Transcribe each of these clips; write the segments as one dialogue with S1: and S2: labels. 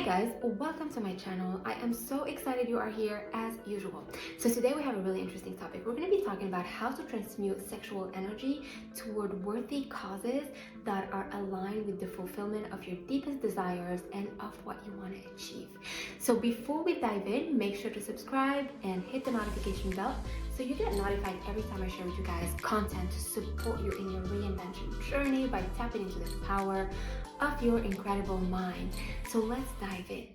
S1: Hi guys, welcome to my channel. I am so excited you are here as usual. So today we have a really interesting topic. We're going to be talking about how to transmute sexual energy toward worthy causes that are aligned with the fulfillment of your deepest desires and of what you want to achieve. So before we dive in, make sure to subscribe and hit the notification bell so you get notified every time I share with you guys content to support you in your reinvention journey by tapping into the power of your incredible mind. So let's dive in.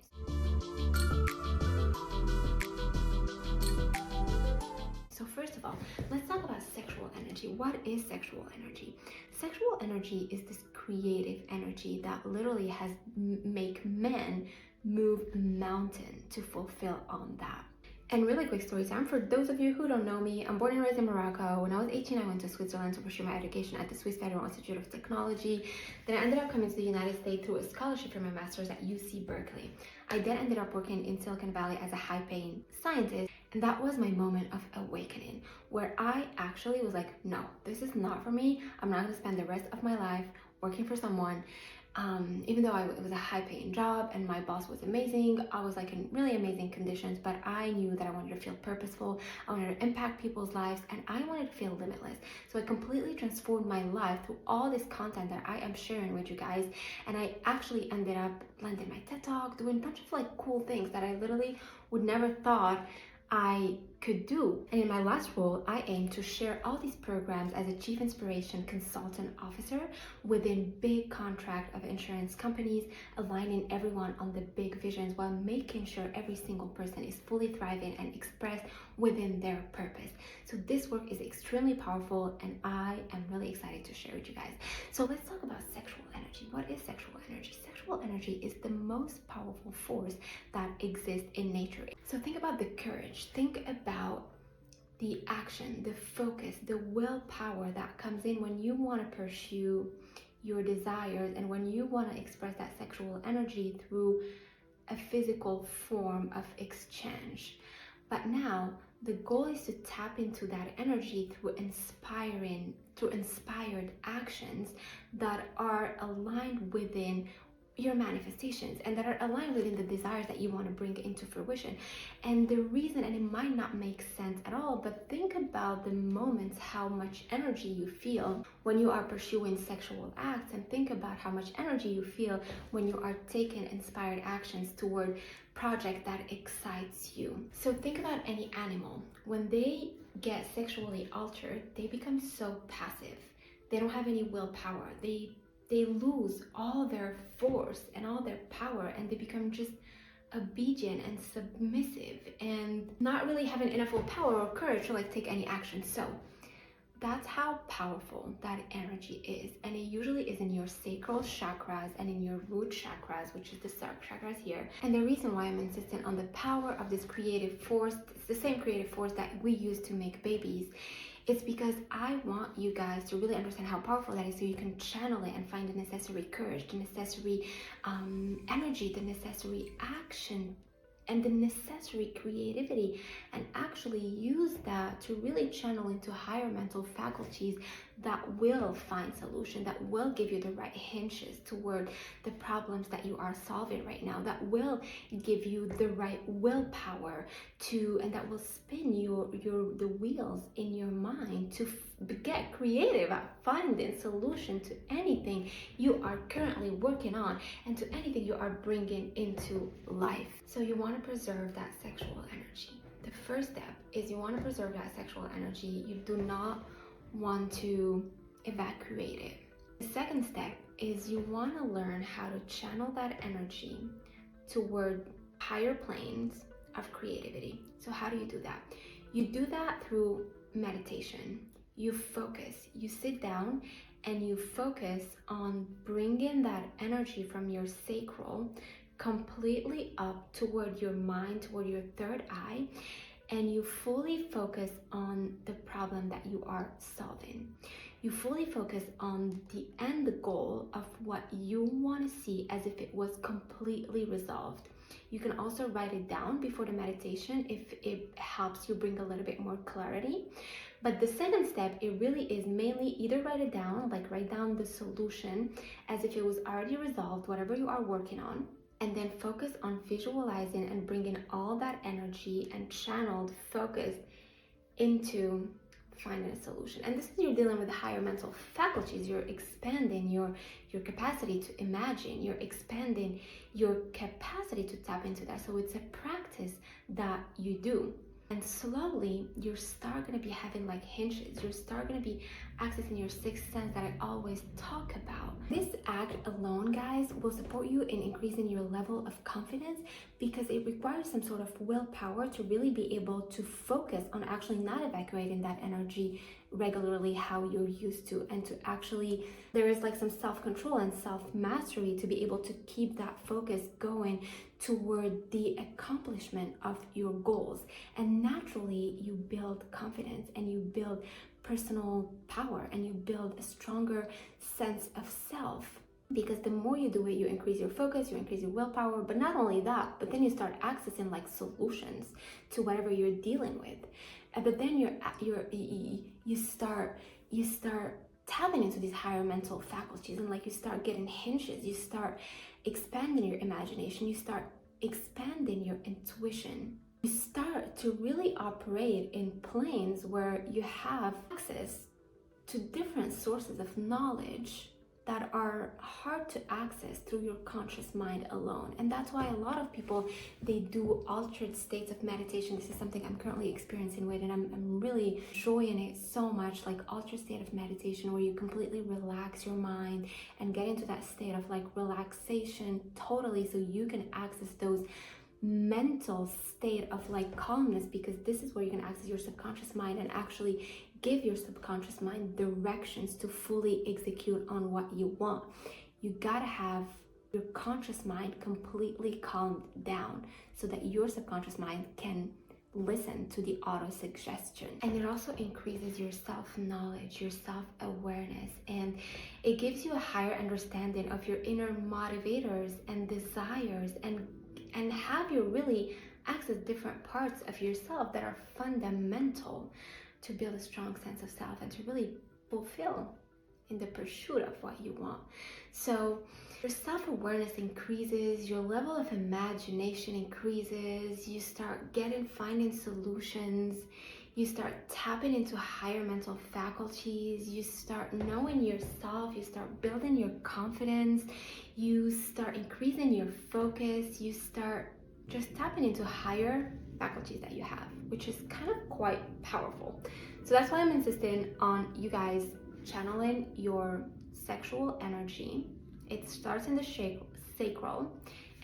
S1: So first of all, let's talk about sexual energy. What is sexual energy? Sexual energy is this creative energy that literally has make men move mountain to fulfill on that. And really quick story time, for those of you who don't know me, I'm born and raised in Morocco. When I was 18, I went to Switzerland to pursue my education at the Swiss Federal Institute of Technology. Then I ended up coming to the United States through a scholarship for my master's at UC Berkeley. I then ended up working in Silicon Valley as a high-paying scientist, and that was my moment of awakening, where I actually was like, no, this is not for me. I'm not going to spend the rest of my life working for someone. Even though it was a high-paying job and my boss was amazing, I was like in really amazing conditions, but I knew that I wanted to feel purposeful, I wanted to impact people's lives, and I wanted to feel limitless. So I completely transformed my life through all this content that I am sharing with you guys, and I actually ended up landing my TED Talk, doing a bunch of like cool things that I literally would never thought I could do. And in my last role, I aim to share all these programs as a Chief Inspiration Consultant Officer within big contract of insurance companies, aligning everyone on the big visions while making sure every single person is fully thriving and expressed within their purpose. So this work is extremely powerful and I am really excited to share with you guys. So let's talk about sexual energy. What is sexual energy? Sexual energy is the most powerful force that exists in nature. So think about the courage. Think about the action, the focus, the willpower that comes in when you want to pursue your desires and when you want to express that sexual energy through a physical form of exchange. But now the goal is to tap into that energy through inspired actions that are aligned within your manifestations and that are aligned within the desires that you want to bring into fruition. And the reason, and it might not make sense at all, but think about the moments how much energy you feel when you are pursuing sexual acts, and think about how much energy you feel when you are taking inspired actions toward project that excites you. So think about any animal. When they get sexually altered, they become so passive. They don't have any willpower. They lose all their force and all their power, and they become just obedient and submissive and not really having enough willpower or courage to like take any action. So that's how powerful that energy is, and it usually is in your sacral chakras and in your root chakras, which is the chakras here. And the reason why I'm insistent on the power of this creative force, it's the same creative force that we use to make babies. It's because I want you guys to really understand how powerful that is, so you can channel it and find the necessary courage, the necessary energy, the necessary action, and the necessary creativity, and actually use that to really channel into higher mental faculties that will find solution, that will give you the right hinges toward the problems that you are solving right now, that will give you the right willpower to, and that will spin the wheels in your mind to get creative at finding solution to anything you are currently working on and to anything you are bringing into life. So you want to preserve that sexual energy. The first step is you want to preserve that sexual energy. You do not want to evacuate it. The second step is you want to learn how to channel that energy toward higher planes of creativity. So how do you do that? You do that through meditation. You focus, you sit down and you focus on bringing that energy from your sacral completely up toward your mind, toward your third eye, and you fully focus on the problem that you are solving. You fully focus on the end goal of what you want to see as if it was completely resolved. You can also write it down before the meditation if it helps you bring a little bit more clarity. But the second step, it really is mainly either write it down, like write down the solution as if it was already resolved, whatever you are working on, and then focus on visualizing and bringing all that energy and channeled focus into finding a solution. And this is you're dealing with higher mental faculties. You're expanding your capacity to imagine. You're expanding your capacity to tap into that. So it's a practice that you do. And slowly, you start going to be having like hinges. You start going to be accessing your sixth sense that I always talk about. This act alone, guys, will support you in increasing your level of confidence because it requires some sort of willpower to really be able to focus on actually not evacuating that energy regularly how you're used to, and to actually, there is like some self-control and self-mastery to be able to keep that focus going toward the accomplishment of your goals. And naturally, you build confidence and you build personal power and you build a stronger sense of self. Because the more you do it, you increase your focus, you increase your willpower, but not only that, but then you start accessing like solutions to whatever you're dealing with. But then you start tapping into these higher mental faculties, and like you start getting hinges, you start expanding your imagination, you start expanding your intuition. You start to really operate in planes where you have access to different sources of knowledge that are hard to access through your conscious mind alone. And that's why a lot of people, they do altered states of meditation. This is something I'm currently experiencing with, and I'm really enjoying it so much, like altered state of meditation where you completely relax your mind and get into that state of like relaxation totally, so you can access those mental state of like calmness, because this is where you can access your subconscious mind and actually give your subconscious mind directions to fully execute on what you want. You gotta have your conscious mind completely calmed down so that your subconscious mind can listen to the auto-suggestion. And it also increases your self-knowledge, your self-awareness, and it gives you a higher understanding of your inner motivators and desires, and have you really access different parts of yourself that are fundamental to build a strong sense of self and to really fulfill in the pursuit of what you want. So your self-awareness increases, your level of imagination increases, you start finding solutions, you start tapping into higher mental faculties, you start knowing yourself, you start building your confidence, you start increasing your focus, you start just tapping into higher faculties that you have, which is kind of quite powerful. So that's why I'm insisting on you guys channeling your sexual energy. It starts in the sacral,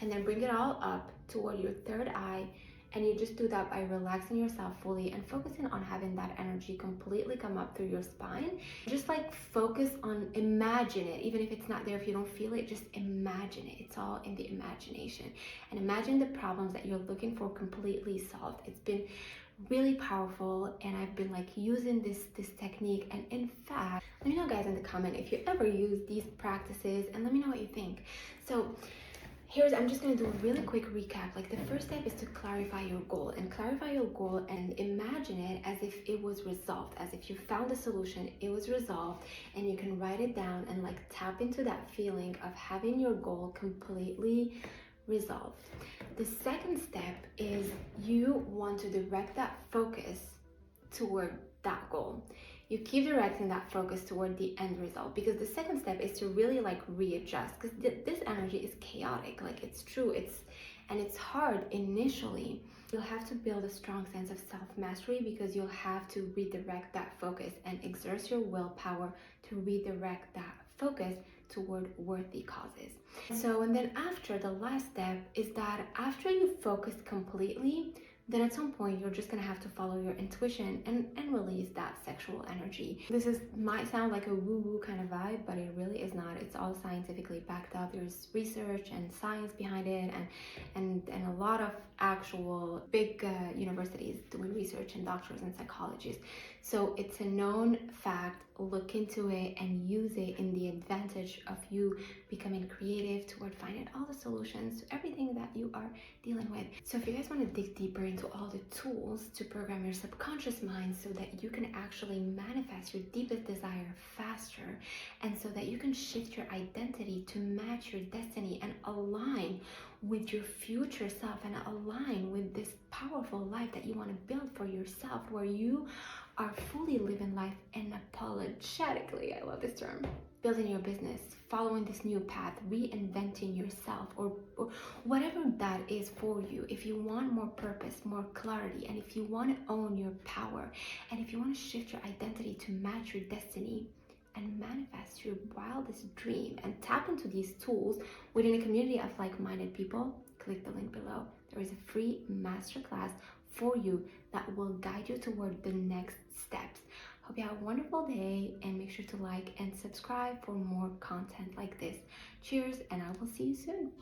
S1: and then bring it all up toward your third eye. And you just do that by relaxing yourself fully and focusing on having that energy completely come up through your spine. Just like focus on, imagine it, even if it's not there, if you don't feel it, just imagine it. It's all in the imagination. And imagine the problems that you're looking for completely solved. It's been really powerful, and I've been like using this technique. And in fact, let me know guys in the comment if you ever use these practices, and let me know what you think. So I'm just going to do a really quick recap. Like the first step is to clarify your goal, and imagine it as if it was resolved, as if you found a solution, it was resolved, and you can write it down and like tap into that feeling of having your goal completely resolved. The second step is you want to direct that focus toward that goal. You keep directing that focus toward the end result, because the second step is to really like readjust, because this energy is chaotic. Like it's true, it's hard initially. You'll have to build a strong sense of self-mastery, because you'll have to redirect that focus and exert your willpower to redirect that focus toward worthy causes. And then after, the last step is that after you focus completely, then at some point you're just gonna have to follow your intuition and release that sexual energy. Might sound like a woo-woo kind of vibe, but it really is not. It's all scientifically backed up. There's research and science behind it, and a lot of actual big universities doing research, and doctors and psychologists. So it's a known fact. Look into it and use it in the advantage of you becoming creative toward finding all the solutions to everything that you are dealing with. So if you guys want to dig deeper into all the tools to program your subconscious mind so that you can actually manifest your deepest desire faster, and so that you can shift your identity to match your destiny and align with your future self and align with this powerful life that you want to build for yourself, where you are fully living life unapologetically, I love this term, building your business, following this new path, reinventing yourself, or whatever that is for you. If you want more purpose, more clarity, and if you want to own your power, and if you want to shift your identity to match your destiny and manifest your wildest dream and tap into these tools within a community of like-minded people, click the link below. There is a free masterclass for you that will guide you toward the next steps. Hope you have a wonderful day, and make sure to like and subscribe for more content like this. Cheers, and I will see you soon.